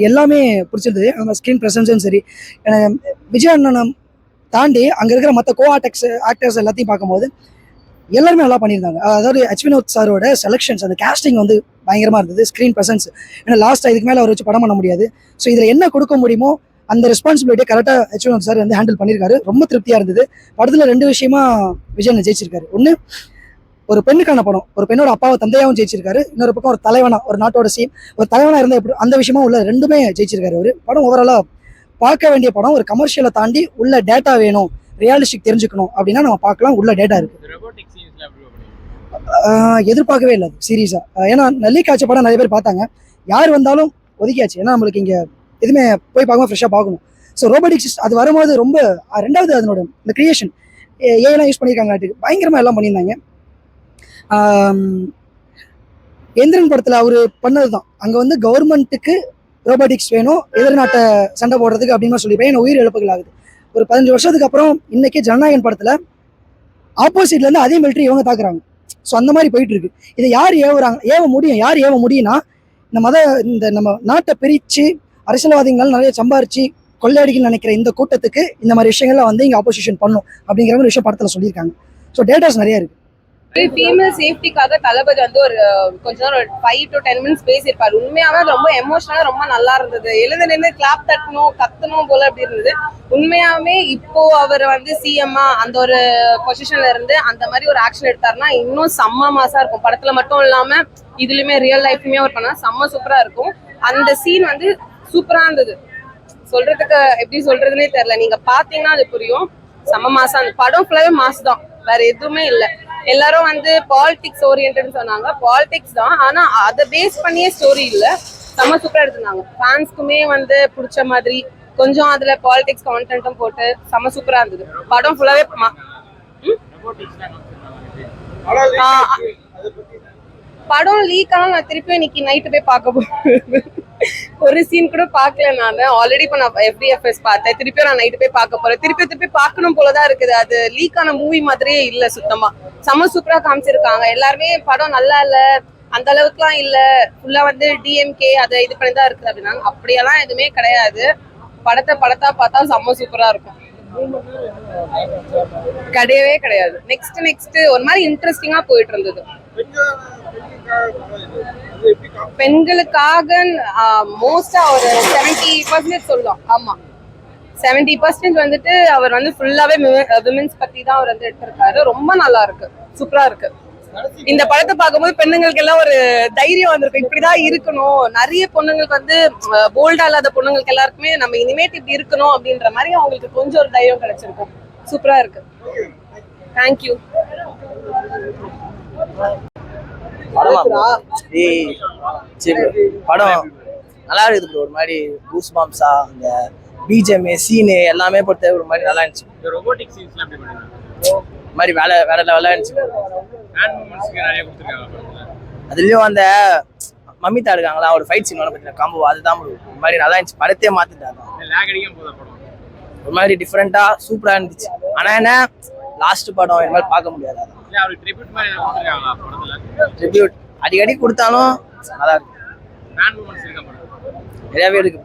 எல்லாமே பிடிச்சிருந்தது. அந்த ஸ்க்ரீன் ப்ரெசன்ஸும் சரி, விஜய் அண்ணனை தாண்டி அங்கே இருக்கிற மற்ற ஆக்டர்ஸ் எல்லாத்தையும் பார்க்கும்போது எல்லாருமே நல்லா பண்ணியிருந்தாங்க. அதாவது வினோத் சாரோட செலெக்ஷன்ஸ், அந்த கேஸ்டிங் வந்து பயங்கரமாக இருந்தது. ஸ்க்ரீன் ப்ரெசன்ஸ், ஏன்னா லாஸ்ட் இதுக்கு மேலே அவர் வச்சு படம் பண்ண முடியாது. ஸோ இதில் என்ன கொடுக்க முடியுமோ அந்த ரெஸ்பான்சிபிலிட்டியை கரெக்டாக வினோத் சார் வந்து ஹேண்டில் பண்ணியிருக்காரு. ரொம்ப திருப்தியாக இருந்தது. படத்தில் 2 விஷயமா விஜய் ஜெயிச்சிருக்காரு. ஒன்று, ஒரு பெண்ணுக்கான படம், ஒரு பெண்ணோட அப்பாவை தந்தையாகவும் ஜெயிச்சிருக்காரு. இன்னொரு பக்கம் ஒரு தலைவனா, ஒரு நாட்டோட ஒரு தலைவனா இருந்தால் எப்படி அந்த விஷயமா உள்ள 2மே ஜெயிச்சிருக்காரு. ஒரு படம் ஓவராலாக பார்க்க வேண்டிய படம். ஒரு கமர்ஷியலை தாண்டி உள்ள டேட்டா வேணும், ரியாலிஸ்டிக் தெரிஞ்சுக்கணும் அப்படின்னா நம்ம பார்க்கலாம். உள்ள டேட்டா இருக்கு. எதிர்பார்க்கவே இல்லை சீரியஸா. ஏன்னா நல்லி காய்ச்ச படம் நிறைய பேர் பார்த்தாங்க. யார் வந்தாலும் ஒதுக்கியாச்சு. ஏன்னா நம்மளுக்கு இங்கே எதுவுமே போய் பார்க்கணும், ஃப்ரெஷ்ஷாக பார்க்கணும். ஸோ ரோபோட்டிக்ஸ் அது வரும்போது ரொம்ப 2வது அதனோட இந்த கிரியேஷன் ஏலாம் யூஸ் பண்ணியிருக்காங்க, பயங்கரமாக எல்லாம் பண்ணியிருந்தாங்க. எந்திரன் படத்தில் அவர் பண்ணது தான். அங்கே வந்து கவர்மெண்ட்டுக்கு ரோபோட்டிக்ஸ் வேணும், எதிர்நாட்டை சண்டை போடுறதுக்கு அப்படின்னு சொல்லிப்பேன். ஏன்னா உயிர் இழப்புகள் ஆகுது. ஒரு 15 வருஷத்துக்கு அப்புறம் இன்னைக்கு ஜனநாயகன் படத்தில் ஆப்போசிட்லேருந்து அதே மிலிட்ரி இவங்க தாக்குறாங்க. ஸோ அந்த மாதிரி போயிட்டு இருக்கு. இதை யார் ஏவுறாங்க, யார் ஏவ முடியும்னா இந்த நம்ம நாட்டை பிரித்து அரசியல்வாதிகள் நிறைய சம்பாரிச்சு கொள்ளையடிக்கணும்னு நினைக்கிற இந்த கூட்டத்துக்கு இந்த மாதிரி விஷயங்கள்லாம் வந்து இங்கே ஆப்போசிஷன் பண்ணும் அப்படிங்கிற ஒரு விஷயம் படத்தில் சொல்லியிருக்காங்க. ஸோ டேட்டாஸ் நிறைய இருக்கு. ஃபீமேல் சேஃப்டிக்காக தளபதி வந்து ஒரு கொஞ்ச நேரம் ஒரு 5 to 10 மினிட்ஸ் பேசியிருப்பாரு. உண்மையாவே ரொம்ப எமோஷனலா ரொம்ப நல்லா இருந்தது. எழுந்து நின்று கிளாப் தட்டணும், கத்தணும் போல அப்படி இருந்தது. உண்மையாவே இப்போ அவர் வந்து சிஎம்மா அந்த ஒரு பொசிஷன்ல இருந்து அந்த மாதிரி ஒரு ஆக்ஷன் எடுத்தாருன்னா இன்னும் செம்ம மாசா இருக்கும். படத்துல மட்டும் இல்லாம இதுலயுமே ரியல் லைஃப்லயுமே அவர் பண்ணா செம்ம சூப்பரா இருக்கும். அந்த சீன் வந்து சூப்பரா இருந்தது. சொல்றதுக்கு எப்படி சொல்றதுன்னே தெரியல. நீங்க பாத்தீங்கன்னா அது புரியும். செம்ம மாசம். அந்த படம் ஃபுல்லாவே மாசம் தான், வேற எதுவுமே இல்லை. எல்லாரும் வந்து பாலிடிக்ஸ் ஓரியன்ட்னு சொன்னாங்க. பாலிடிக்ஸ் தான், ஆனா அதை பேஸ் பண்ணியே ஸ்டோரி இல்ல. செம்ம சூப்பரா எடுத்திருந்தாங்க. ஃபேன்ஸ்க்குமே வந்து பிடிச்ச மாதிரி கொஞ்சம் அதுல பாலிடிக்ஸ் கான்டென்ட்டும் போட்டு செம்ம சூப்பரா இருந்தது. படம் ஃபுல்லாவே படம் லீக் ஆனால் நான் திருப்பியும் இன்னைக்கு நைட்டு போய் பார்க்க போறேன். ஒரு சீன் கூட பார்க்கல நான். ஆல்ரெடி இப்போ நான் FDFS பார்த்தேன். திருப்பியும் நான் நைட்டு போய் பார்க்க போறேன். திருப்பி பார்க்கணும் போலதான் இருக்குது. அது லீக் ஆன மூவி மாதிரியே இல்ல சுத்தமா. செம்ம சூப்பரா காமிச்சிருக்காங்க. எல்லாருமே படம் நல்லா இல்ல, அந்த அளவுக்குலாம் இல்ல, ஃபுல்லா வந்து DMK அதை இது பண்ணிதான் இருக்குது அப்படின்னாங்க. அப்படியெல்லாம் எதுவுமே கிடையாது. படத்தை பார்த்தா செம்ம சூப்பரா இருக்கும். கிடையவே கிடையாது. நெக்ஸ்ட் ஒரு மாதிரி இன்ட்ரெஸ்டிங்கா போயிட்டு இருந்தது. பெண்களுக்காக மோஸ்டா ஒரு 70% சொல்லலாம். ஆமா, 70% வந்துட்டு அவர் வந்து ஃபுல்லாவே விமென்ஸ் பத்தி தான் அவர் வந்து எடுத்திருக்காரு. ரொம்ப நல்லா இருக்கு, சூப்பரா இருக்கு. இந்த படத்தை பார்க்கும்போது பெண்ணுங்களுக்கு எல்லாம் ஒரு தைரியம் வந்திருக்கு. இப்படிதான் இருக்கணும். நிறைய பொண்ணுங்களுக்கு வந்து போல்டா இல்லாத பொண்ணுங்களுக்கு எல்லாருக்குமே நம்ம இனிமேட் இப்படி இருக்கணும் அப்படின்ற மாதிரி அவங்களுக்கு கொஞ்சம் ஒரு தைரியம் கிடைச்சிருக்கும். சூப்பரா இருக்கு. தேங்க்யூ. படம் நல்லா இருக்குது. ஒரு மாதிரி கூஸ் பாம்ஸா, அந்த பிஜிஎம் சீனு எல்லாமே பொறுத்த ஒரு மாதிரி நல்லா இருந்துச்சு. மாதிரி வேற லெவலா இருந்துச்சு. அதுலயும் அந்த மம்மிதா இருக்காங்களா, ஒரு ஃபைட் சீன் பத்தின காம்போ அதுதான் ஒரு மாதிரி நல்லா இருந்துச்சு. படத்தையே மாத்திட்டாங்க. ஒரு மாதிரி டிஃப்ரெண்டா சூப்பரா இருந்துச்சு. ஆனா என்ன லாஸ்ட் படம் இந்த மாதிரி பார்க்க முடியாது. ட்ரிபியூட் அடிக்கடி கொடுத்தாலும் நல்லா இருக்கும். நிறையவே இருக்கு.